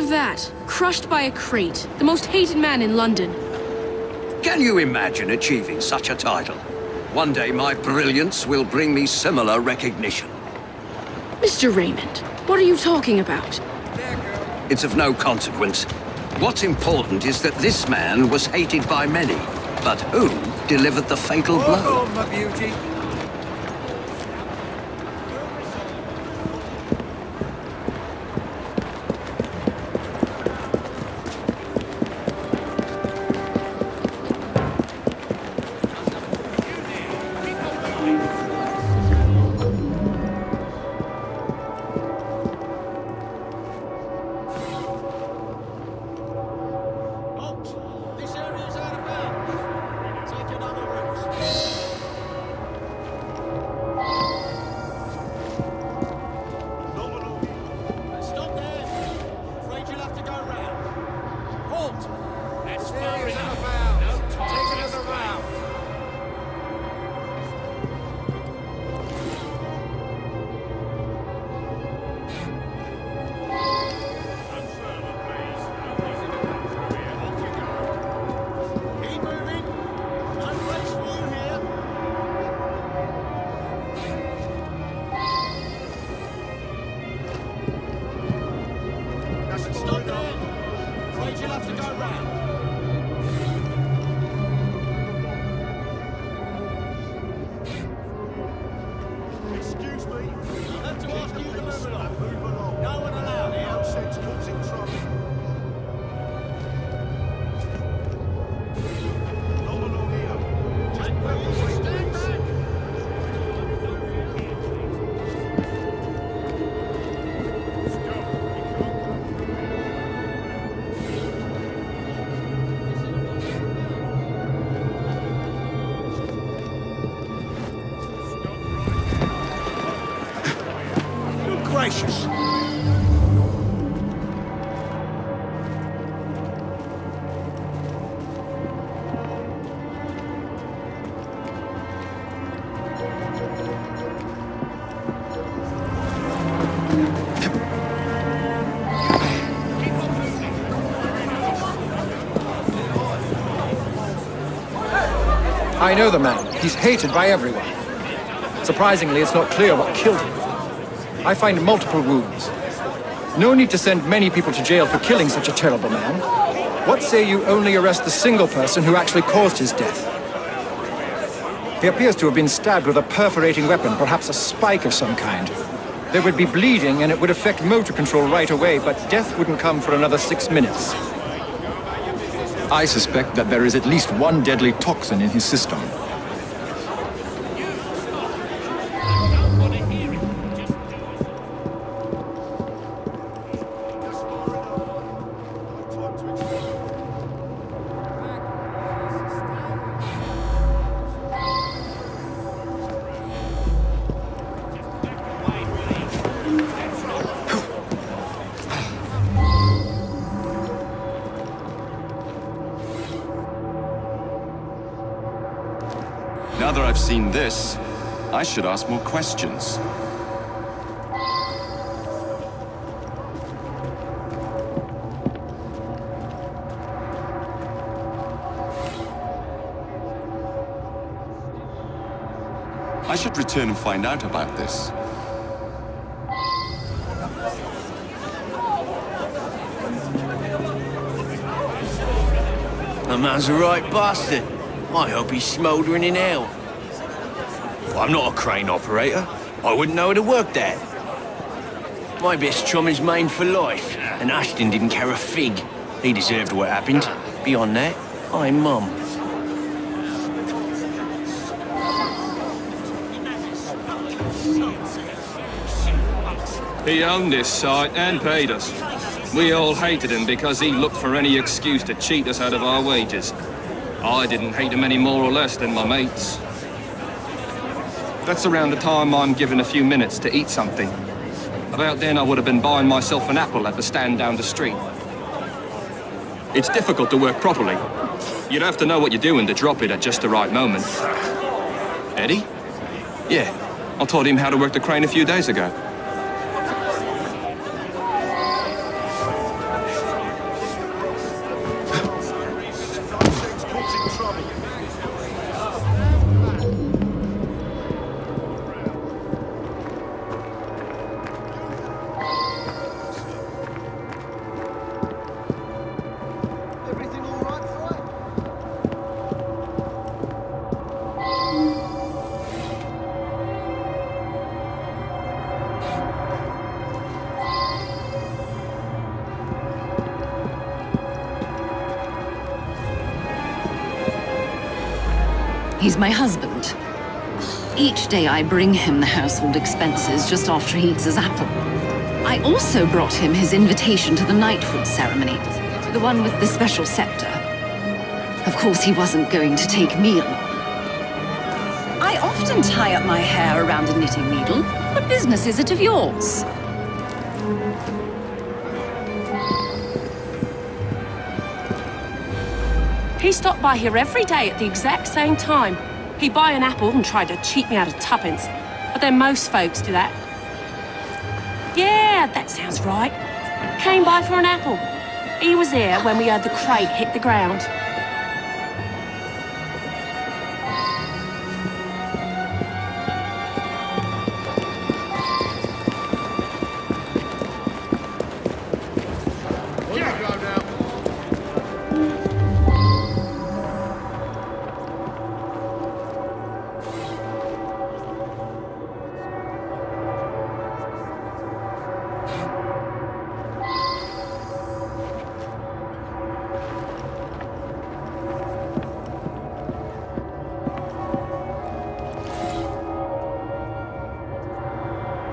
of that? Crushed by a crate. The most hated man in London. Can you imagine achieving such a title? One day my brilliance will bring me similar recognition. Mr. Raymond, what are you talking about? It's of no consequence. What's important is that this man was hated by many. But who delivered the fatal blow? Hold on, my beauty. Gracious. I know the man. He's hated by everyone. Surprisingly, it's not clear what killed him. I find multiple wounds. No need to send many people to jail for killing such a terrible man. What say you only arrest the single person who actually caused his death? He appears to have been stabbed with a perforating weapon, perhaps a spike of some kind. There would be bleeding and it would affect motor control right away, but death wouldn't come for another 6 minutes. I suspect that there is at least one deadly toxin in his system. Now that I've seen this, I should ask more questions. I should return and find out about this. The man's a right bastard. I hope he's smouldering in hell. Well, I'm not a crane operator. I wouldn't know how to work that. My best chum is maimed for life, and Ashton didn't care a fig. He deserved what happened. Beyond that, I'm mum. He owned this site and paid us. We all hated him because he looked for any excuse to cheat us out of our wages. I didn't hate him any more or less than my mates. That's around the time I'm given a few minutes to eat something. About then I would have been buying myself an apple at the stand down the street. It's difficult to work properly. You'd have to know what you're doing to drop it at just the right moment. Eddie? Yeah, I taught him how to work the crane a few days ago. He's my husband. Each day I bring him the household expenses just after he eats his apple. I also brought him his invitation to the knighthood ceremony, the one with the special scepter. Of course, he wasn't going to take me along. I often tie up my hair around a knitting needle. What business is it of yours? He stopped by here every day at the exact same time. He'd buy an apple and try to cheat me out of tuppence. But then most folks do that. Yeah, that sounds right. Came by for an apple. He was here when we heard the crate hit the ground.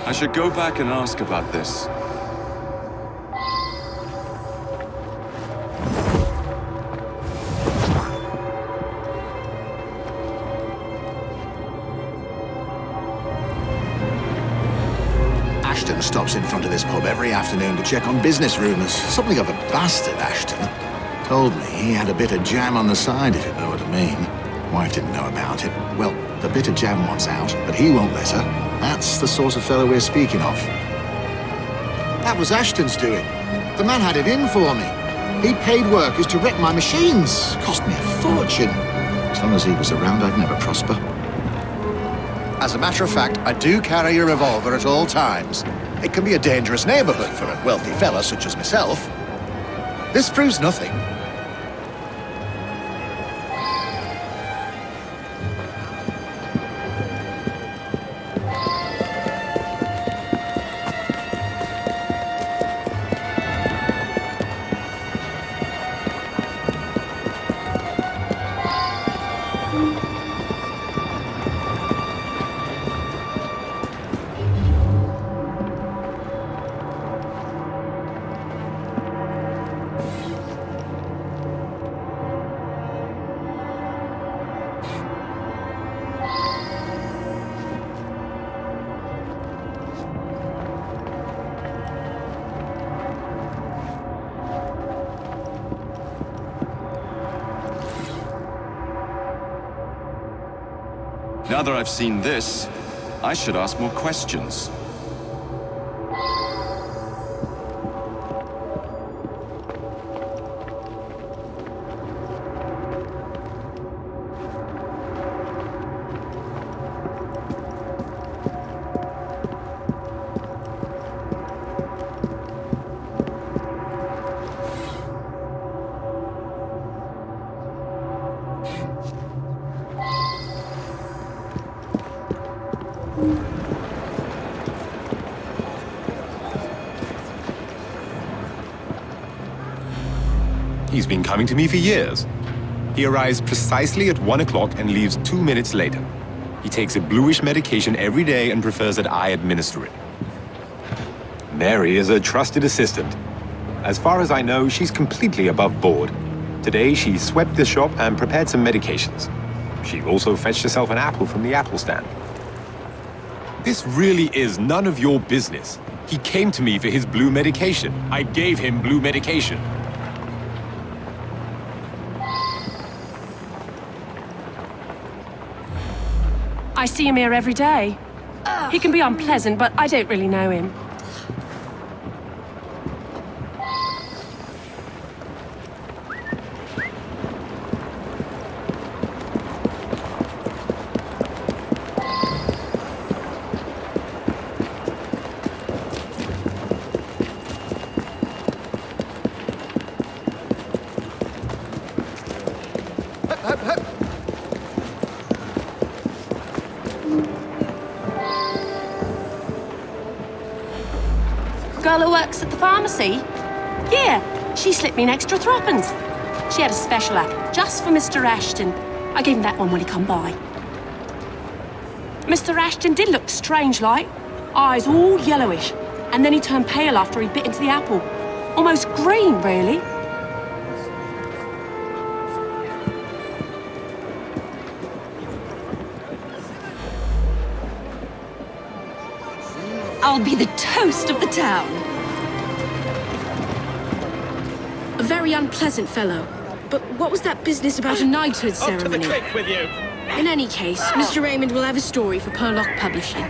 I should go back and ask about this. Ashton stops in front of this pub every afternoon to check on business rumours. Something of a bastard, Ashton. Told me he had a bit of jam on the side, if you know what I mean. Wife didn't know about it. Well, the bit of jam wants out, but he won't let her. That's the sort of fellow we're speaking of. That was Ashton's doing. The man had it in for me. He paid workers to wreck my machines. Cost me a fortune. As long as he was around, I'd never prosper. As a matter of fact, I do carry a revolver at all times. It can be a dangerous neighborhood for a wealthy fella such as myself. This proves nothing. Now that I've seen this, I should ask more questions. He's been coming to me for years. He arrives precisely at 1 o'clock and leaves 2 minutes later. He takes a bluish medication every day and prefers that I administer it. Mary is a trusted assistant. As far as I know, she's completely above board. Today, she swept the shop and prepared some medications. She also fetched herself an apple from the apple stand. This really is none of your business. He came to me for his blue medication. I gave him blue medication. I see him here every day. He can be unpleasant, but I don't really know him. Girl who works at the pharmacy? Yeah, she slipped me an extra threepence. She had a special apple just for Mr. Ashton. I gave him that one when he come by. Mr. Ashton did look strange-like. Eyes all yellowish. And then he turned pale after he bit into the apple. Almost green, really. I'll be the toast of the town. A very unpleasant fellow. But what was that business about a knighthood ceremony? Up to the cliff with you. In any case, Mr. Raymond will have a story for Purlock Publishing.